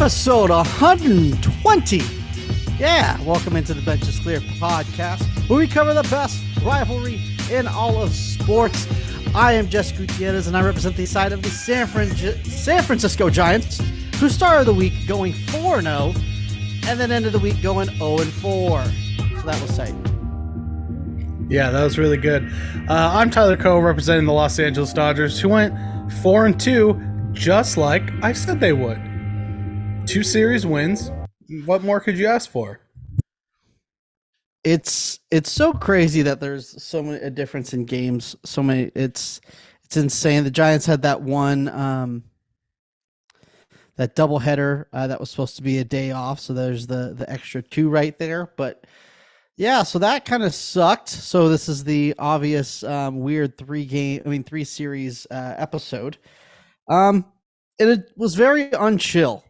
Episode 120. Yeah, welcome into the Bench is Clear podcast, where we cover the best rivalry in all of sports. I am Jess Gutierrez, and I represent the side of the San Francisco Giants, who started the week going 4-0, and then ended the week going 0-4. So that was tight. Yeah, that was really good. I'm Tyler Coe, representing the Los Angeles Dodgers, who went 4-2, just like I said they would. 2 series wins. What more could you ask for? It's so crazy that there's so many a difference in games. So many. It's insane. The Giants had that one that doubleheader that was supposed to be a day off. So there's the extra 2 right there. But yeah, so that kind of sucked. So this is the obvious weird 3 series episode. And it was very unchill.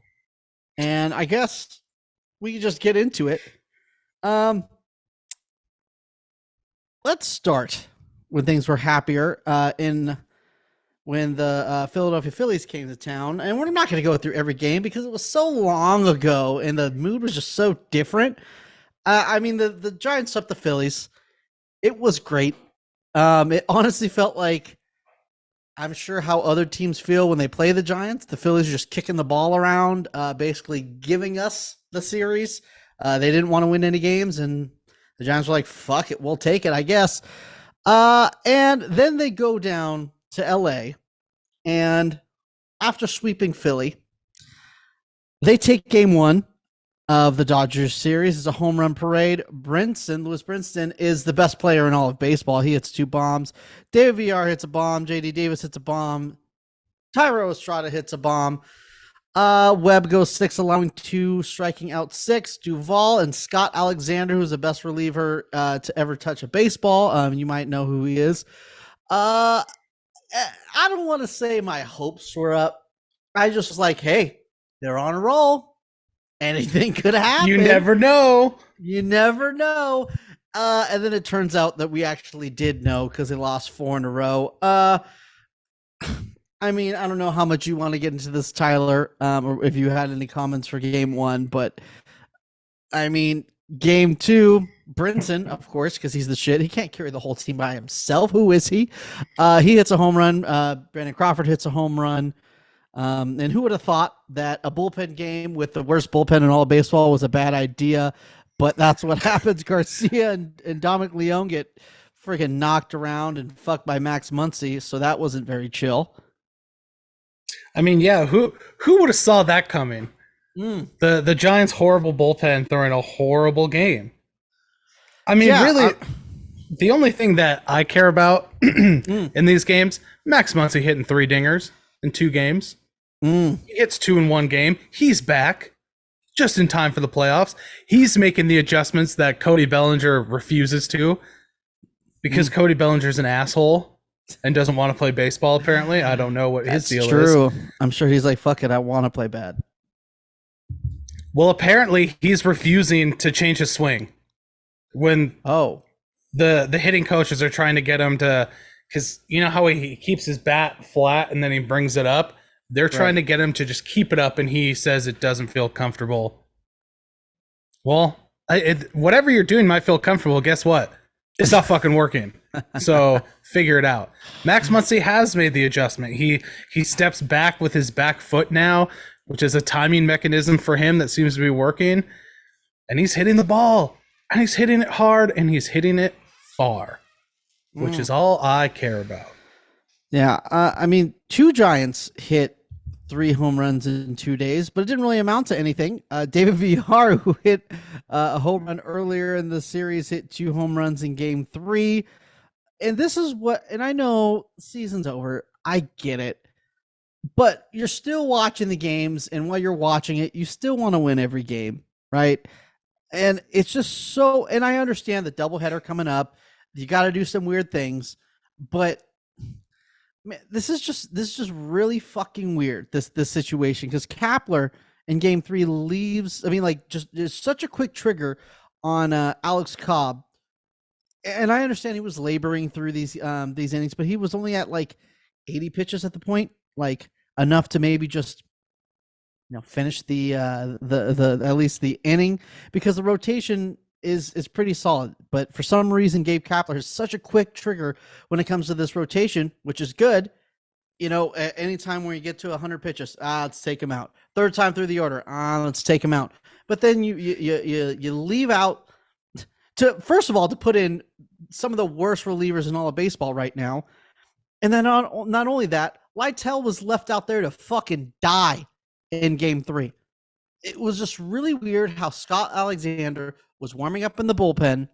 And I guess we can just get into it. Let's start when things were happier when the Philadelphia Phillies came to town. And we're not going to go through every game because it was so long ago and the mood was just so different. The Giants swept the Phillies. It was great. It honestly felt like, I'm sure how other teams feel when they play the Giants. The Phillies are just kicking the ball around, basically giving us the series. They didn't want to win any games, and the Giants were like, fuck it, we'll take it, I guess. And then they go down to L.A., and after sweeping Philly, they take game 1 of the Dodgers series. It's a home run parade. Lewis Brinson is the best player in all of baseball. He hits 2 bombs. David Villar hits a bomb. J.D. Davis hits a bomb. Thairo Estrada hits a bomb. Webb goes 6, allowing 2, striking out 6. Duvall and Scott Alexander, who's the best reliever to ever touch a baseball. You might know who he is. I don't want to say my hopes were up. I just was like, hey, they're on a roll. Anything could happen. You never know. And then it turns out that we actually did know because they lost 4 in a row. I don't know how much you want to get into this, Tyler, or if you had any comments for game 1, but game 2, Brinson, of course, because he's the shit. He can't carry the whole team by himself. Who is he? He hits a home run. Brandon Crawford hits a home run. And who would have thought that a bullpen game with the worst bullpen in all of baseball was a bad idea? But that's what happens. Garcia and Dominic Leone get friggin' knocked around and fucked by Max Muncy, so that wasn't very chill. Who would have saw that coming? The Giants' horrible bullpen throwing a horrible game. The only thing that I care about in these games, Max Muncy hitting 3 dingers in 2 games. He hits 2 in 1 game. He's back just in time for the playoffs. He's making the adjustments that Cody Bellinger refuses to because Cody Bellinger's an asshole and doesn't want to play baseball, apparently. I don't know what his deal is. That's true. I'm sure he's like, fuck it, I want to play bad. Well, apparently he's refusing to change his swing when the hitting coaches are trying to get him to, because you know how he keeps his bat flat and then he brings it up? They're trying to get him to just keep it up, and he says it doesn't feel comfortable. Well, whatever you're doing might feel comfortable. Guess what? It's not fucking working. So figure it out. Max Muncy has made the adjustment. He steps back with his back foot now, which is a timing mechanism for him that seems to be working. And he's hitting the ball, and he's hitting it hard, and he's hitting it far, which is all I care about. Yeah, 2 Giants hit 3 home runs in 2 days, but it didn't really amount to anything. David Villar, who hit a home run earlier in the series, hit 2 home runs in game 3. And this is and I know season's over. I get it. But you're still watching the games, and while you're watching it, you still want to win every game, right? And it's just so, and I understand the doubleheader coming up. You got to do some weird things, but man, this is just really fucking weird, this situation, because Kapler in game 3 leaves. Just such a quick trigger on Alex Cobb, and I understand he was laboring through these innings, but he was only at like 80 pitches at the point, like enough to maybe just finish the at least the inning, because the rotation is pretty solid. But for some reason, Gabe Kapler has such a quick trigger when it comes to this rotation, which is good. Anytime when you get to 100 pitches, let's take him out. Third time through the order, let's take him out. But then you leave out first of all to put in some of the worst relievers in all of baseball right now, and then not only that, Lytle was left out there to fucking die in Game 3. It was just really weird how Scott Alexander was warming up in the bullpen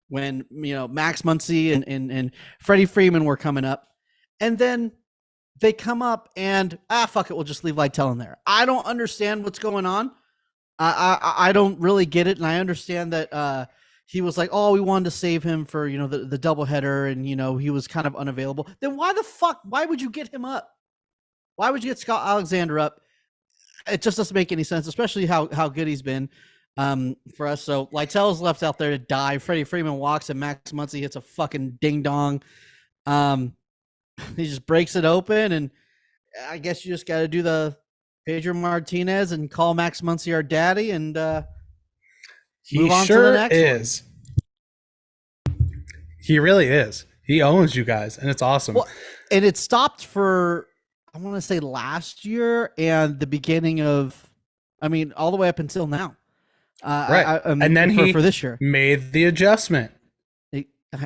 when Max Muncy and Freddie Freeman were coming up, and then they come up and fuck it, we'll just leave Lytle in there. I don't understand what's going on. I don't really get it, and I understand that he was like, oh, we wanted to save him for the doubleheader, and he was kind of unavailable. Then why would you get him up? Why would you get Scott Alexander up? It just doesn't make any sense, especially how good he's been for us. So Lytle's left out there to die. Freddie Freeman walks, and Max Muncy hits a fucking ding dong. He just breaks it open, and I guess you just got to do the Pedro Martinez and call Max Muncy our daddy, and move on to the next is. One. He really is. He owns you guys, and it's awesome. Well, and it stopped for, I want to say, last year and the beginning of, all the way up until now. Right. And then for this year made the adjustment.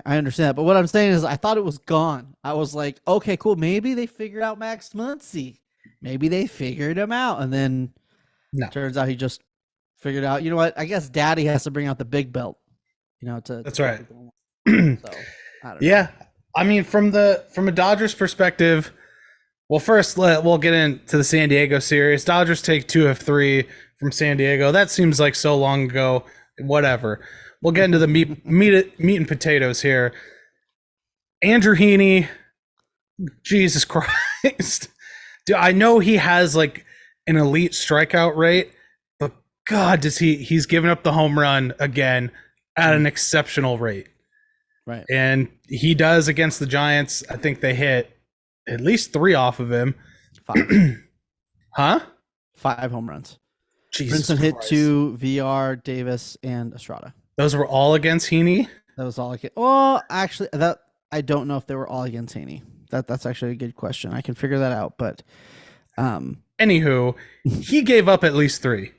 I understand, but what I'm saying is I thought it was gone. I was like, okay, cool. Maybe they figured out Max Muncy. Maybe they figured him out. And then turns out he just figured out, you know what? I guess daddy has to bring out the big belt, That's right. So, I don't know. From a Dodgers perspective, well, first we'll get into the San Diego series. Dodgers take 2 of 3 from San Diego. That seems like so long ago. Whatever. We'll get into the meat and potatoes here. Andrew Heaney, Jesus Christ. Dude, I know he has like an elite strikeout rate, but God, he's given up the home run again at an exceptional rate. Right. And he does against the Giants. I think they hit at least 3 off of him. 5. Huh? 5 home runs. Jesus Brinson hit 2, VR, Davis, and Estrada. Those were all against Heaney? That was all against. Well, actually, I don't know if they were all against Heaney. That's actually a good question. I can figure that out, but anywho, he gave up at least 3.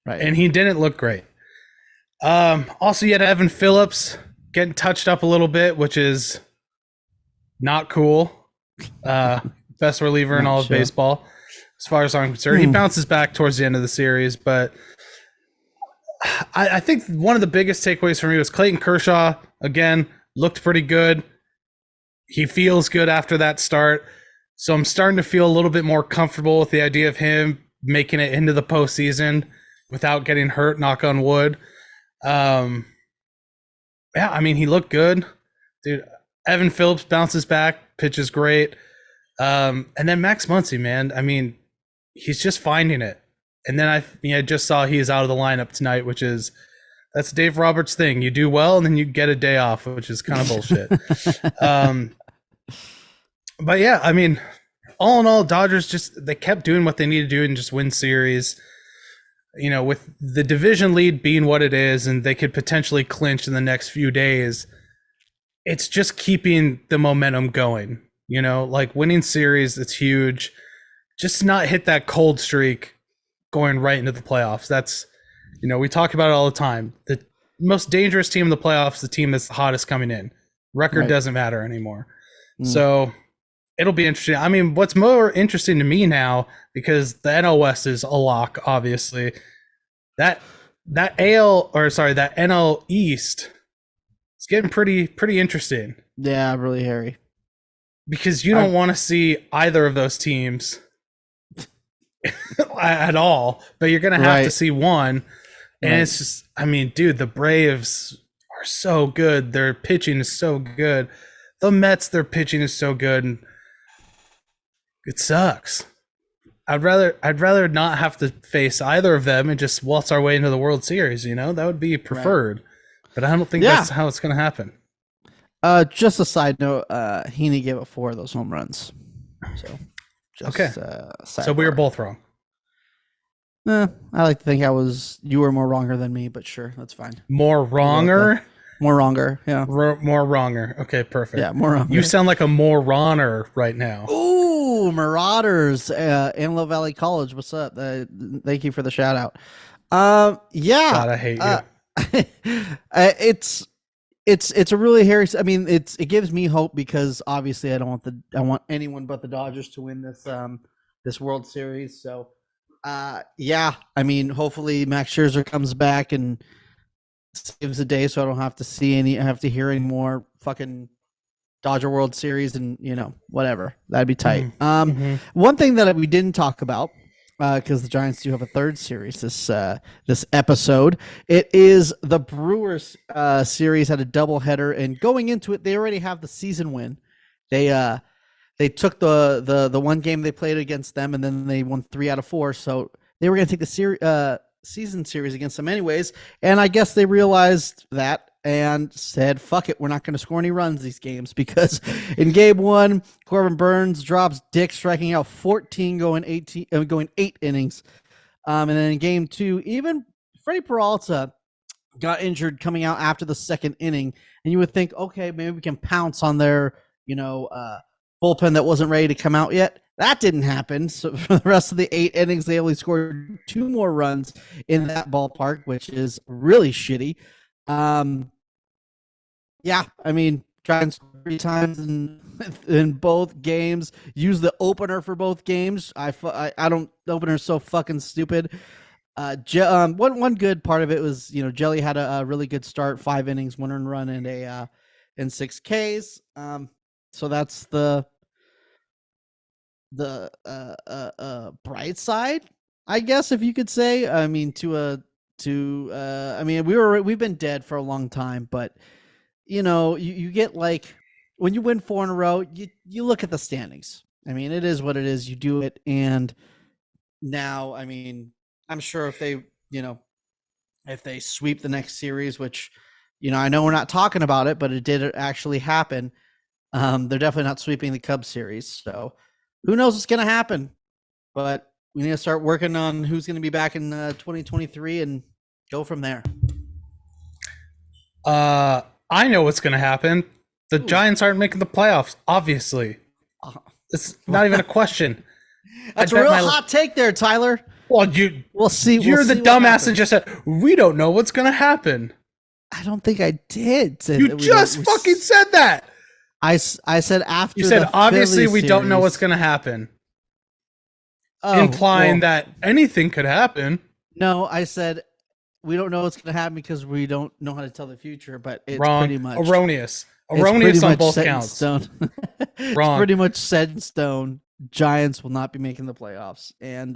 Right. And he didn't look great. Also, you had Evan Phillips getting touched up a little bit, which is not cool. Best reliever in all of baseball, as far as I'm concerned. He bounces back towards the end of the series, but I think one of the biggest takeaways for me was Clayton Kershaw, again, looked pretty good. He feels good after that start. So I'm starting to feel a little bit more comfortable with the idea of him making it into the postseason without getting hurt, knock on wood. He looked good. Dude, Evan Phillips bounces back, pitches great. And then Max Muncy, man, he's just finding it. And then I just saw he's out of the lineup tonight, that's Dave Roberts' thing. You do well, and then you get a day off, which is kind of bullshit. But yeah, all in all, Dodgers they kept doing what they needed to do and just win series. With the division lead being what it is, and they could potentially clinch in the next few days, it's just keeping the momentum going. Like winning series, it's huge. Just not hit that cold streak going right into the playoffs. That's, we talk about it all the time. The most dangerous team in the playoffs, the team that's the hottest coming in. Record doesn't matter anymore. So it'll be interesting. What's more interesting to me now, because the NL West is a lock, obviously, that NL East is getting pretty interesting. Yeah, really hairy. Because you don't want to see either of those teams at all, but you're going to have to see one. And it's just, dude, the Braves are so good. Their pitching is so good. The Mets, their pitching is so good. And it sucks. I'd rather not have to face either of them and just waltz our way into the World Series, that would be preferred. But I don't think that's how it's going to happen. Just a side note, Heaney gave up 4 of those home runs. So, so we were both wrong. I like to think you were more wronger than me, but sure, that's fine. More wronger? More wronger, yeah. More wronger. Okay, perfect. Yeah, more wronger. You sound like a moronner right now. Ooh, Marauders, Antelope Valley College. What's up? Thank you for the shout out. Yeah. God, I hate you. It's a really hairy. I mean, it gives me hope because obviously I want anyone but the Dodgers to win this World Series. So, yeah. I mean, hopefully Max Scherzer comes back and saves the day, so I don't have to hear any more fucking Dodger World Series and whatever. That'd be tight. One thing that we didn't talk about, because the Giants do have a third series this episode. It is the Brewers series had a doubleheader, and going into it, they already have the season win. They took the one game they played against them, and then they won 3 out of 4. So they were going to take the season series against them anyways. And I guess they realized that and said, fuck it, we're not going to score any runs these games, because in game 1, Corbin Burns drops dick, striking out 14, going 8 innings. And then in game 2, even Freddie Peralta got injured coming out after the second inning. And you would think, okay, maybe we can pounce on their, bullpen that wasn't ready to come out yet. That didn't happen. So for the rest of the 8 innings, they only scored 2 more runs in that ballpark, which is really shitty. Yeah, I mean, Giants 3 times in both games. Use the opener for both games. I don't. The opener's so fucking stupid. One good part of it was, Jelly had a really good start, 5 innings, 1 earned run, and 6 Ks. So that's the bright side, I guess, if you could say. I mean, we've been dead for a long time, but you get, like, when you win 4 in a row, you look at the standings. I mean, it is what it is. You do it, and now, I mean, I'm sure if they sweep the next series, which, I know we're not talking about it, but it did actually happen. They're definitely not sweeping the Cubs series, so who knows what's going to happen? But we need to start working on who's going to be back in 2023 and go from there. I know what's going to happen. The Giants aren't making the playoffs, obviously. It's not even a question. That's a real hot take there, Tyler. Well, we'll see. You're the dumbass that just said, we don't know what's going to happen. I don't think I did. You just fucking said that. I said after. You said, obviously, we don't know what's going to happen. Implying that anything could happen. No, I said we don't know what's going to happen because we don't know how to tell the future, but it's wrong. Pretty much erroneous on both counts. Wrong. It's pretty much set in stone. Giants will not be making the playoffs, and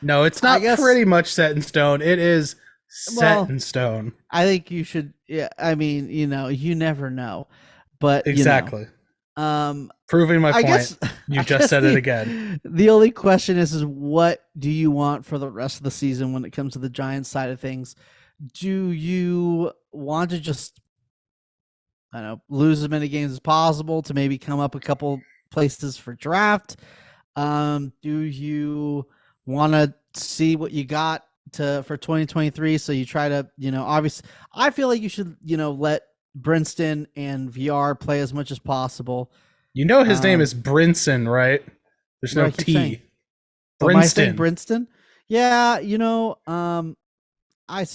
no, it's not pretty much set in stone. It is set in stone. I think you should. Yeah, I mean, you never know, but exactly. Proving my point. You just said it again. The only question is what do you want for the rest of the season when it comes to the Giants side of things? Do you want to just, lose as many games as possible to maybe come up a couple places for draft? Do you want to see what you got for 2023? So you try to, obviously, I feel like you should, let Brinston and VR play as much as possible. His name is Brinson, right? There's no T. Brinston. Brinston? Yeah, you're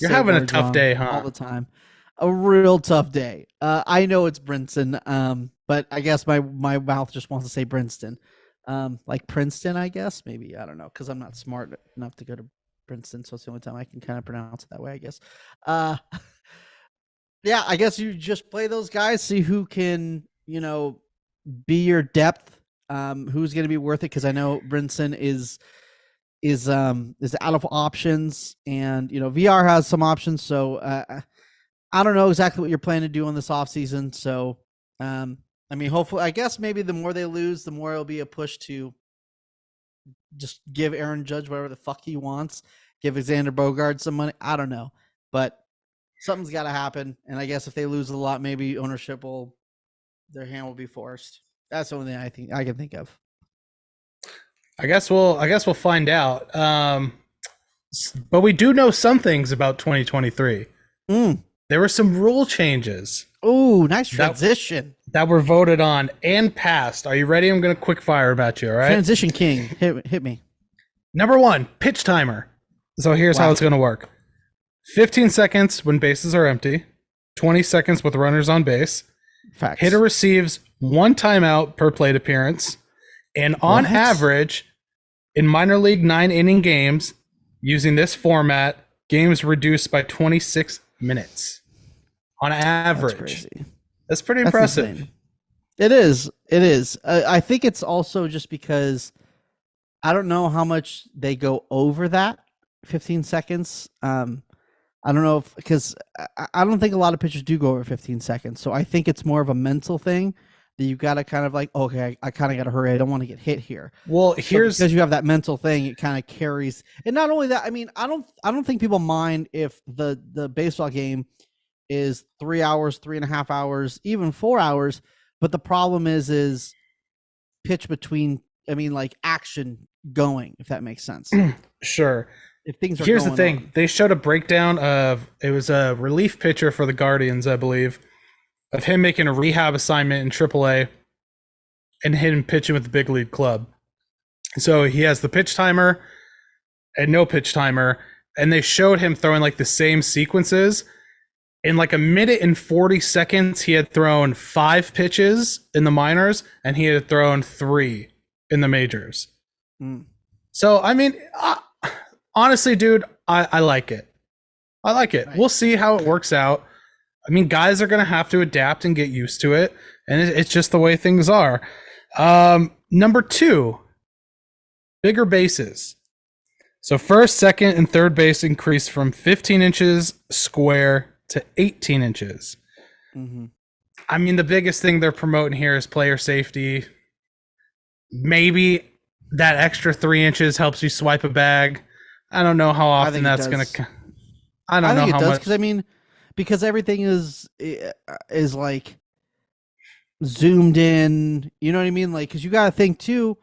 having a tough day, huh? All the time. A real tough day. I know it's Brinson, but I guess my mouth just wants to say Brinston. Like Princeton, I guess. Maybe, I don't know, because I'm not smart enough to go to Princeton, so it's the only time I can kind of pronounce it that way, I guess. Yeah, I guess you just play those guys, see who can, be your depth, who's going to be worth it, because I know Brinson is out of options, and VR has some options, so I don't know exactly what you're planning to do on this offseason. So I mean, hopefully, I guess maybe the more they lose, the more it'll be a push to just give Aaron Judge whatever the fuck he wants, give Xander Bogaerts some money. I don't know, but something's got to happen, and I guess if they lose a lot, maybe ownership their hand will be forced. That's the only thing I can think of. I guess we'll find out. But we do know some things about 2023. Mm. There were some rule changes. Ooh, nice transition. That were voted on and passed. Are you ready? I'm going to quick fire about you, all right? Transition king. Hit me. Number 1, pitch timer. So here's how it's going to work. 15 seconds when bases are empty. 20 seconds with runners on base. Facts. Hitter receives 1 timeout per plate appearance. And on average, in minor league 9-inning games, using this format, games reduced by 26 minutes. On average. That's pretty impressive. Insane. It is. It is. I think it's also just because I don't know how much they go over that 15 seconds. I don't know if, because I don't think a lot of pitchers do go over 15 seconds. So I think it's more of a mental thing that you got to kind of like, okay, I kind of got to hurry. I don't want to get hit here. Well, here's because you have that mental thing, it kind of carries. And not only that, I mean, I don't think people mind if the baseball game is 3 hours, 3.5 hours, even 4 hours. But the problem is pitch between, I mean, like action going, if that makes sense. Sure. If things are Here's the thing. on. They showed a breakdown of, it was a relief pitcher for the Guardians, I believe, of him making a rehab assignment in AAA and him pitching with the big league club. So he has the pitch timer and no pitch timer, and they showed him throwing like the same sequences. In like 1minute and 40 seconds, he had thrown 5 pitches in the minors, and he had thrown 3 in the majors. So, I mean, honestly, dude, I like it. I like it. We'll see how it works out. I mean, guys are going to have to adapt and get used to it, and it's just the way things are. Number 2, bigger bases. So first, second, and third base increased from 15 inches square to 18 inches. I mean, the biggest thing they're promoting here is player safety. Maybe that extra 3 inches helps you swipe a bag. I don't know how often that's going to. I don't know how much. Because I mean, because everything is like zoomed in. You know what I mean? Like, because you got to think too.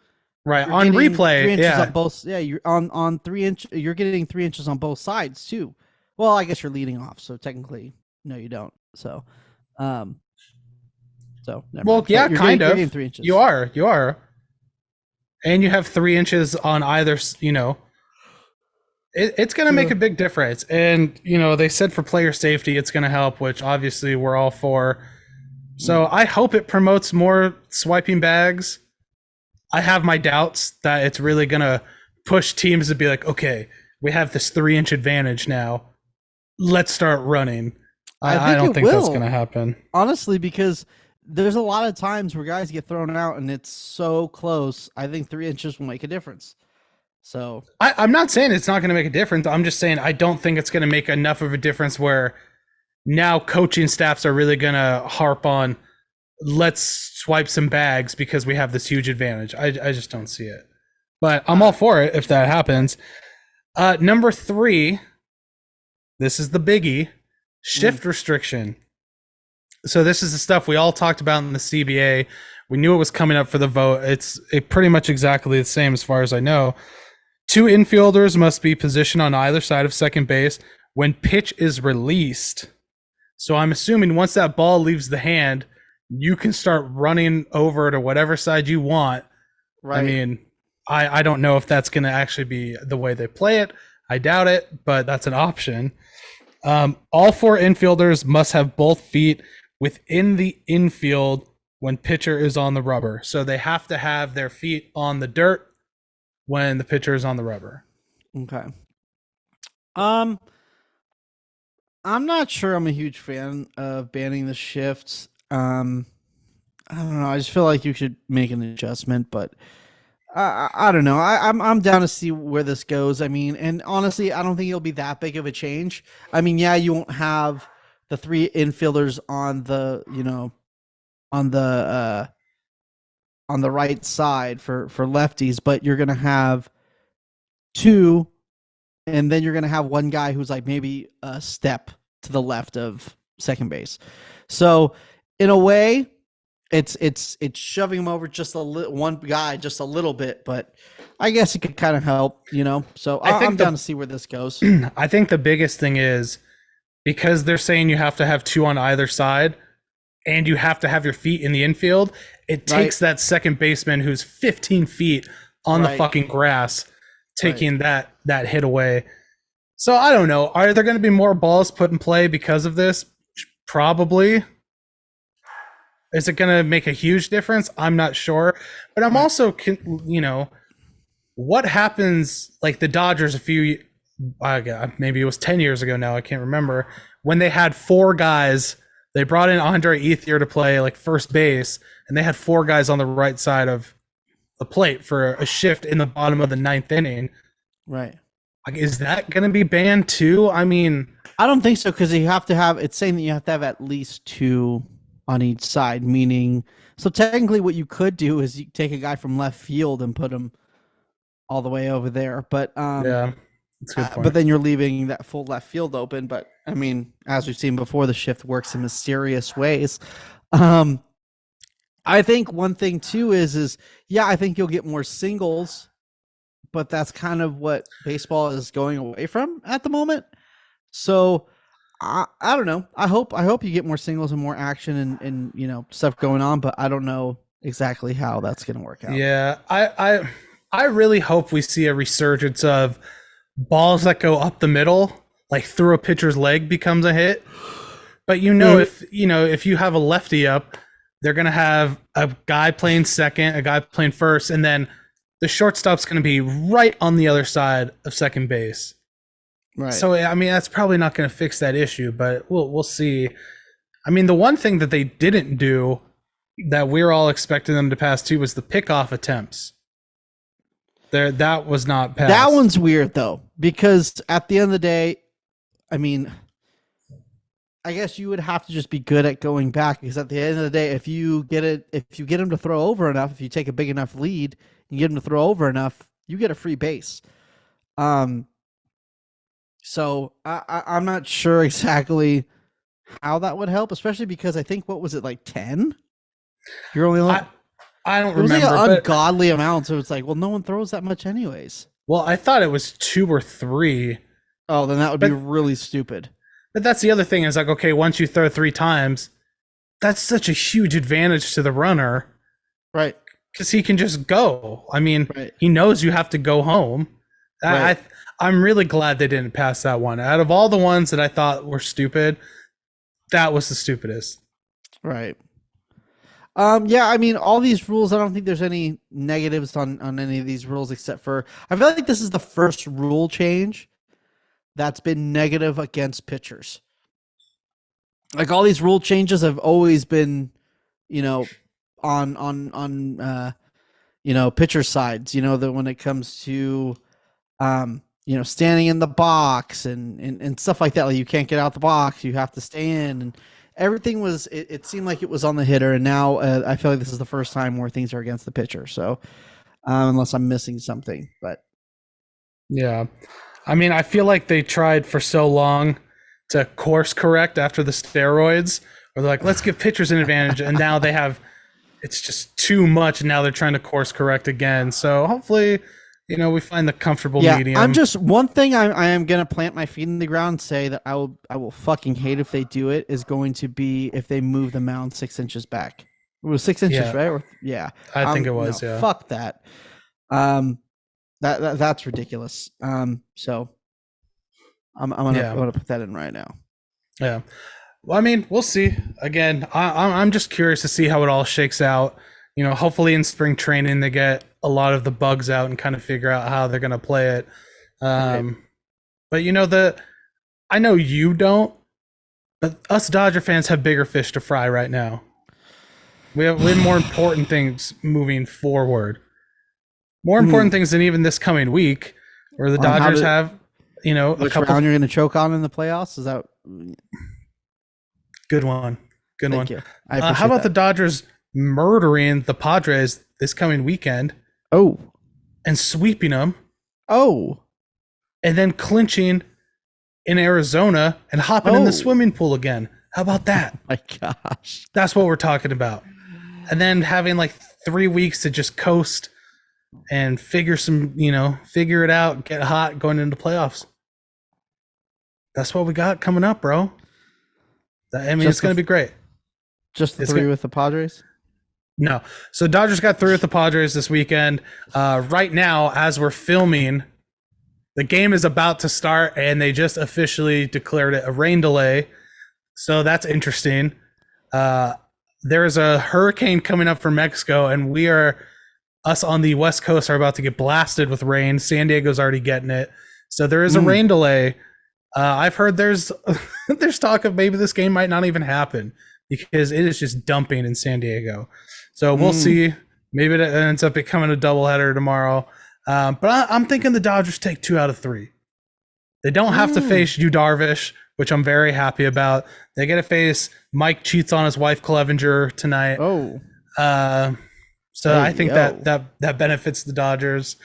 Right, on replay, 3 inches on both. Yeah, you're on 3 inch. You're getting 3 inches on both sides too. Well, I guess you're leading off, so technically, no, you don't. So, never mind. Yeah, you're kind getting of. 3 inches. You are, and you have 3 inches on either. You know, it's going to make a big difference. And you know, they said for player safety, it's going to help, which obviously we're all for. So I hope it promotes more swiping bags. I have my doubts that it's really going to push teams to be like, okay, we have this 3-inch advantage now. Let's start running. I don't think that's going to happen. Honestly, because there's a lot of times where guys get thrown out and it's so close. I think 3 inches will make a difference. So I'm not saying it's not going to make a difference. I'm just saying I don't think it's going to make enough of a difference where now coaching staffs are really going to harp on, let's swipe some bags because we have this huge advantage. I just don't see it. But I'm all for it if that happens. Number 3, this is the biggie, shift restriction. So this is the stuff we all talked about in the CBA. We knew it was coming up for the vote. It's pretty much exactly the same as far as I know. 2 infielders must be positioned on either side of second base when pitch is released. So I'm assuming once that ball leaves the hand, you can start running over to whatever side you want. Right. I mean, I don't know if that's going to actually be the way they play it. I doubt it, but that's an option. All 4 infielders must have both feet within the infield when pitcher is on the rubber. So they have to have their feet on the dirt when the pitcher is on the rubber. Okay. I'm not sure I'm a huge fan of banning the shifts. I don't know. I just feel like you should make an adjustment, but I don't know. I'm down to see where this goes. I mean, and honestly, I don't think it'll be that big of a change. I mean, yeah, you won't have the 3 infielders on the, on the right side for lefties, but you're going to have 2, and then you're going to have one guy who's like maybe a step to the left of second base. So in a way, it's shoving him over just one guy just a little bit, but I guess it could kind of help, So I'm down to see where this goes. I think the biggest thing is because they're saying you have to have two on either side and you have to have your feet in the infield. It takes that second baseman who's 15 feet on the fucking grass taking that hit away. So I don't know. Are there going to be more balls put in play because of this? Probably. Is it going to make a huge difference? I'm not sure. But I'm also, what happens, like the Dodgers maybe it was 10 years ago now, I can't remember, when they had four guys, they brought in Andre Ethier to play like first base, and they had four guys on the right side of the plate for a shift in the bottom of the ninth inning. Right. Like, is that going to be banned too? I mean, I don't think so, because it's saying that you have to have at least two on each side, meaning, so technically what you could do is you take a guy from left field and put him all the way over there. But yeah, that's a good point. But then you're leaving that full left field open. But I mean, as we've seen before, the shift works in mysterious ways. I think one thing too is I think you'll get more singles, but that's kind of what baseball is going away from at the moment. So I don't know. I hope you get more singles and more action and stuff going on, but I don't know exactly how that's going to work out. Yeah, I really hope we see a resurgence of balls that go up the middle, like through a pitcher's leg becomes a hit. But if you have a lefty up, they're going to have a guy playing second, a guy playing first, and then the shortstop's going to be right on the other side of second base. Right. So, I mean, that's probably not going to fix that issue, but we'll see. I mean, the one thing that they didn't do that we're all expecting them to pass to was the pickoff attempts. That was not passed. That one's weird, though, because at the end of the day, I mean, I guess you would have to just be good at going back, because at the end of the day, if you get him to throw over enough, if you take a big enough lead and get him to throw over enough, you get a free base. So I'm not sure exactly how that would help, especially because I think, what was it, like 10? You're only I don't remember. It was like an ungodly amount, so it's like, well, no one throws that much anyways. Well, I thought it was 2 or 3. Oh, then that would be really stupid. But that's the other thing is, like, okay, once you throw 3 times, that's such a huge advantage to the runner. Right. Because he can just go. I mean, He knows you have to go home. I'm really glad they didn't pass that one. Out of all the ones that I thought were stupid, that was the stupidest. Right. Yeah, I mean, all these rules, I don't think there's any negatives on any of these rules, except for, I feel like this is the first rule change that's been negative against pitchers. Like, all these rule changes have always been, on pitcher sides, that when it comes to, standing in the box and stuff like that, like you can't get out the box, you have to stay in, and everything was, it seemed like it was on the hitter, and now I feel like this is the first time where things are against the pitcher. So unless I'm missing something, but yeah, I mean, I feel like they tried for so long to course correct after the steroids, or they're like, let's give pitchers an advantage, and now they have, it's just too much, and now they're trying to course correct again. So hopefully, we find the comfortable medium. I'm just, one thing I am going to plant my feet in the ground and say that I will fucking hate if they do it, is going to be if they move the mound 6 inches back. It was 6 inches, right? I think it was, yeah. Fuck that. That's ridiculous. So I'm gonna put that in right now. Yeah. Well, I mean, we'll see. Again, I'm just curious to see how it all shakes out. Hopefully in spring training they get a lot of the bugs out and kind of figure out how they're going to play it. But I know you don't, but us Dodger fans have bigger fish to fry right now. We have more important things moving forward. More important things than even this coming week, where the Dodgers have, which a couple round you're going to choke on in the playoffs. Is that good one? Good Thank one. You. I appreciate how about that. the Dodgers murdering the Padres this coming weekend? Oh, and sweeping them. Oh, and then clinching in Arizona and hopping in the swimming pool again. How about that? My gosh, that's what we're talking about. and then having like 3 weeks to just coast and figure it out, get hot going into playoffs. That's what we got coming up, bro. I mean, it's going to be great. Just the three with the Padres? No. So Dodgers got 3 with the Padres this weekend. Right now, as we're filming, the game is about to start, and they just officially declared it a rain delay. So that's interesting. There's a hurricane coming up from Mexico, and us on the West Coast are about to get blasted with rain. San Diego's already getting it. So there is a rain delay. I've heard there's talk of maybe this game might not even happen because it is just dumping in San Diego. So we'll see. Maybe it ends up becoming a doubleheader tomorrow. But I'm thinking the Dodgers take 2 out of 3. They don't have to face Yu Darvish, which I'm very happy about. They get to face Mike cheats on his wife Clevenger tonight. Oh. So I think that benefits the Dodgers.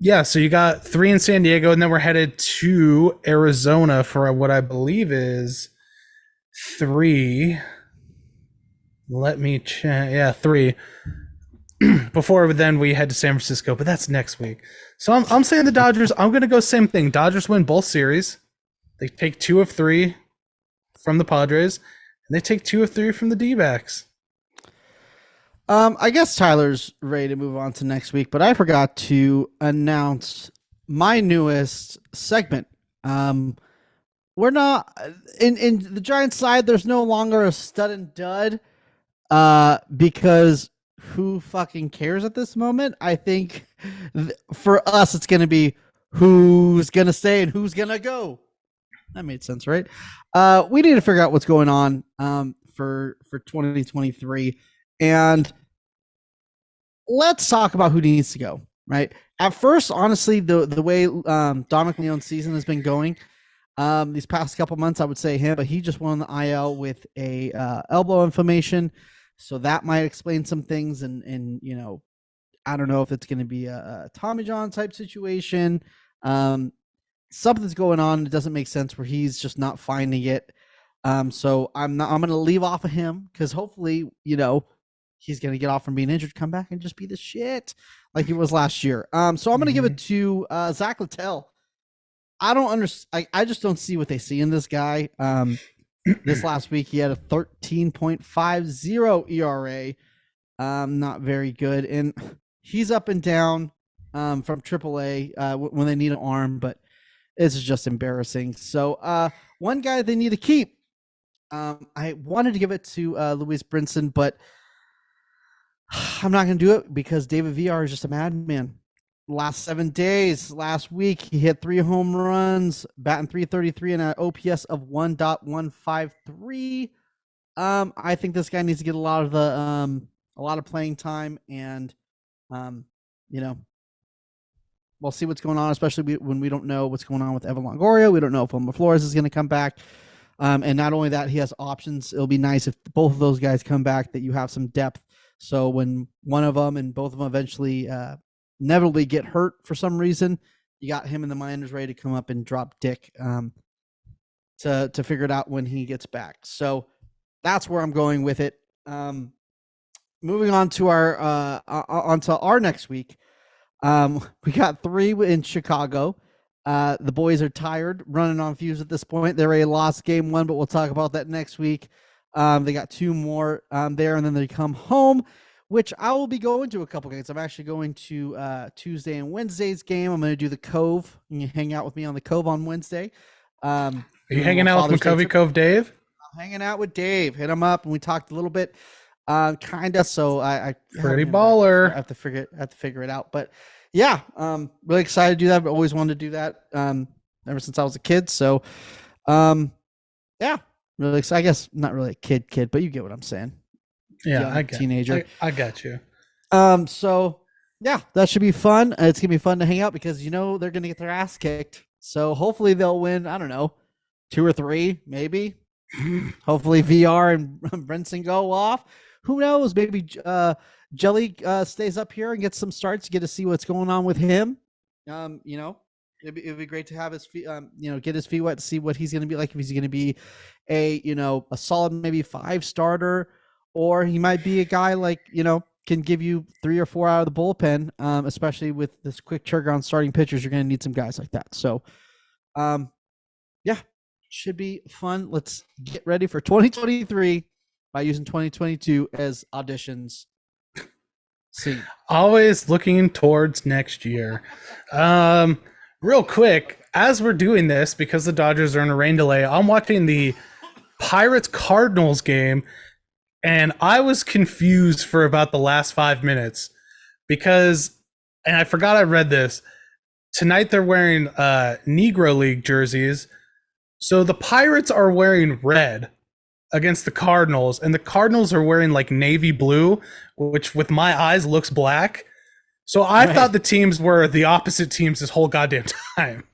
Yeah, so you got 3 in San Diego, and then we're headed to Arizona for what I believe is 3. Let me check. Yeah, 3. Before then we head to San Francisco, but that's next week. So I'm saying the Dodgers. I'm going to go same thing. Dodgers win both series. They take 2 of 3 from the Padres, and they take 2 of 3 from the D-backs. I guess Tyler's ready to move on to next week, but I forgot to announce my newest segment. We're not in the Giants side. There's no longer a stud and dud, because who fucking cares at this moment? I think for us, it's going to be who's going to stay and who's going to go. That made sense, right? We need to figure out what's going on for 2023. And let's talk about who needs to go, right? At first, honestly, the way Dominic Leone's season has been going, these past couple months, I would say him, but he just went on the IL with a elbow inflammation, so that might explain some things. And I don't know if it's going to be a Tommy John type situation. Something's going on. It doesn't make sense where he's just not finding it. So I'm going to leave off of him because hopefully, he's going to get off from being injured, come back and just be the shit like he was last year. So I'm going to give it to Zach Littell. I don't understand. I just don't see what they see in this guy. This last week, he had a 13.50 ERA. Not very good. And he's up and down from AAA when they need an arm, but it's just embarrassing. So one guy they need to keep. I wanted to give it to Luis Brinson, but I'm not going to do it because David VR is just a madman. Last 7 days, last week, he hit 3 home runs, batting .333 and an OPS of 1.153. I think this guy needs to get a lot of playing time, and we'll see what's going on, especially when we don't know what's going on with Evan Longoria. We don't know if Omar Flores is going to come back. And not only that, he has options. It'll be nice if both of those guys come back, that you have some depth. So when one of them and both of them eventually inevitably get hurt for some reason, you got him and the minors ready to come up and drop dick to figure it out when he gets back. So that's where I'm going with it. Moving on to our next week. We got 3 in Chicago. The boys are tired, running on fumes at this point. They already lost game 1, but we'll talk about that next week. They got 2 more there, and then they come home, which I will be going to a couple games. I'm actually going to Tuesday and Wednesday's game. I'm going to do the Cove. You can hang out with me on the Cove on Wednesday. Are you hanging out with McCovey Cove Dave? I'm hanging out with Dave. Hit him up, and we talked a little bit, kind of. So I pretty baller. I have to figure it out, but yeah, really excited to do that. I've always wanted to do that ever since I was a kid. So, yeah, really excited. I guess not really a kid, but you get what I'm saying. Yeah, I get teenager. I got you. So yeah, that should be fun. It's gonna be fun to hang out because they're gonna get their ass kicked. So hopefully they'll win. I don't know, 2 or 3, maybe. Hopefully VR and Brinson go off. Who knows? Maybe Jelly stays up here and gets some starts. Get to see what's going on with him. It'd be great to have his feet, get his feet wet to see what he's going to be like. If he's going to be a solid maybe 5 starter, or he might be a guy like, can give you 3 or 4 out of the bullpen, especially with this quick trigger on starting pitchers. You're going to need some guys like that. So, should be fun. Let's get ready for 2023 by using 2022 as auditions. See, always looking towards next year. Real quick, as we're doing this, because the Dodgers are in a rain delay, I'm watching the Pirates-Cardinals game, and I was confused for about the last 5 minutes because, and I forgot I read this, tonight they're wearing Negro League jerseys. So the Pirates are wearing red against the Cardinals, and the Cardinals are wearing like navy blue, which with my eyes looks black. So I thought the teams were the opposite teams this whole goddamn time.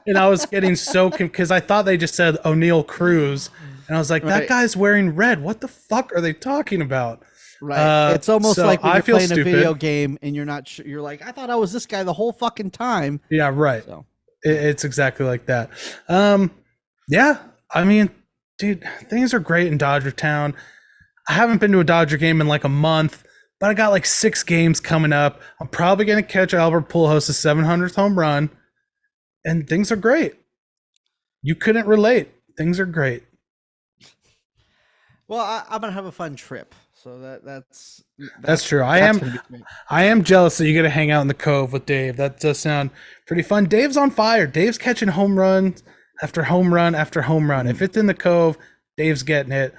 And I was getting so because I thought they just said O'Neal Cruz, and I was like, that guy's wearing red. What the fuck are they talking about? Right. It's almost like when you're playing a video game and you're not sure. You're like, I thought I was this guy the whole fucking time. Yeah, right. So. It's exactly like that. Yeah, I mean, dude, things are great in Dodger Town. I haven't been to a Dodger game in like a month, but I got like 6 games coming up. I'm probably going to catch Albert Pujols' 700th home run, and things are great. You couldn't relate. Things are great. Well, I'm going to have a fun trip. So that's true. I am jealous that you get to hang out in the Cove with Dave. That does sound pretty fun. Dave's on fire. Dave's catching home run after home run after home run. If it's in the Cove, Dave's getting it.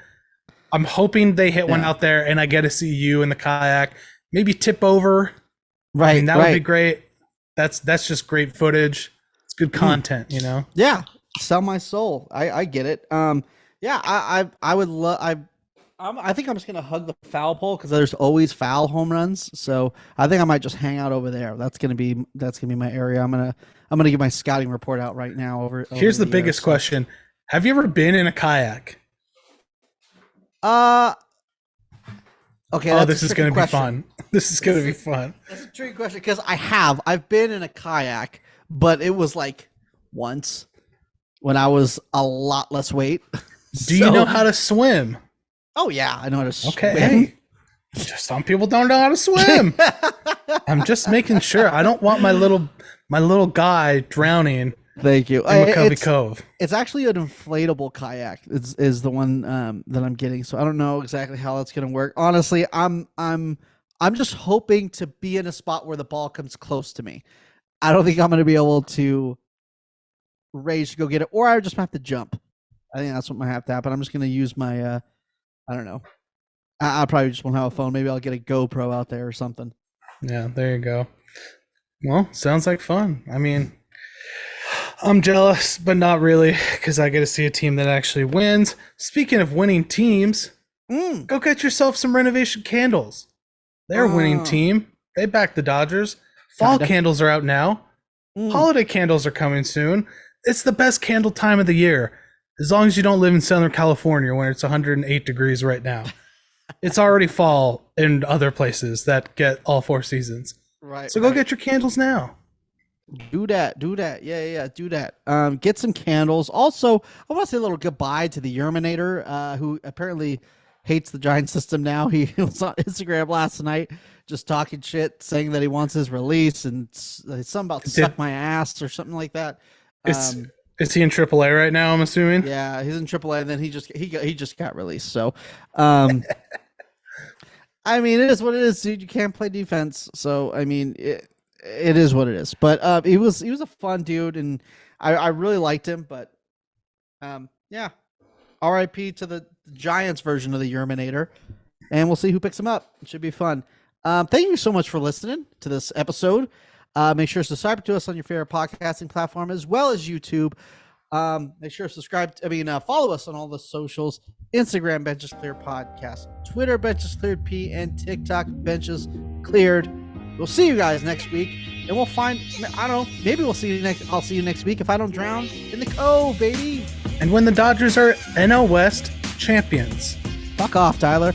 I'm hoping they hit one out there and I get to see you in the kayak. Maybe tip over. Right. I mean, that would be great. That's just great footage. It's good content, Yeah. Sell my soul. I get it. I would love. I think I'm just gonna hug the foul pole because there's always foul home runs. So I think I might just hang out over there. That's gonna be my area. I'm gonna get my scouting report out right now. Here's the biggest question: have you ever been in a kayak? Okay. This is gonna be fun. This is gonna be fun. That's a tricky question because I've been in a kayak, but it was like once when I was a lot less weight. Do you know how to swim? Oh yeah, I know how to swim. Okay. Some people don't know how to swim. I'm just making sure. I don't want my little guy drowning. Thank you. In McCovey Cove. It's actually an inflatable kayak. Is the one that I'm getting. So I don't know exactly how that's going to work. Honestly, I'm just hoping to be in a spot where the ball comes close to me. I don't think I'm going to be able to race to go get it, or I just have to jump. I think that's what might have to happen. I'm just going to use my I don't know. I probably just won't have a phone. Maybe I'll get a GoPro out there or something. Yeah, there you go. Well, sounds like fun. I mean, I'm jealous, but not really, because I get to see a team that actually wins. Speaking of winning teams, go get yourself some renovation candles. They're a winning team. They backed the Dodgers. Fall candles are out now. Holiday candles are coming soon. It's the best candle time of the year. As long as you don't live in Southern California where it's 108 degrees right now. It's already fall in other places that get all 4 seasons. Right. So go get your candles now. Do that. Yeah, do that. Get some candles. Also, I want to say a little goodbye to the Yerminator, who apparently hates the Giant system now. He was on Instagram last night just talking shit, saying that he wants his release and something about suck my ass or something like that. Is he in AAA right now, I'm assuming? Yeah, he's in AAA, and then he just got released. So, I mean, it is what it is, dude. You can't play defense. So, I mean, it is what it is. But he was a fun dude, and I really liked him. But, yeah, R.I.P. to the Giants version of the Yerminator, and we'll see who picks him up. It should be fun. Thank you so much for listening to this episode. Make sure to subscribe to us on your favorite podcasting platform as well as YouTube. Make sure to follow us on all the socials: Instagram Benches Cleared Podcast, Twitter Benches Cleared P, and TikTok Benches Cleared. We'll see you guys next week, and we'll find, I don't know, maybe we'll see you next. I'll see you next week if I don't drown in the Cove, baby. And when the Dodgers are NL West champions. Fuck off, Tyler.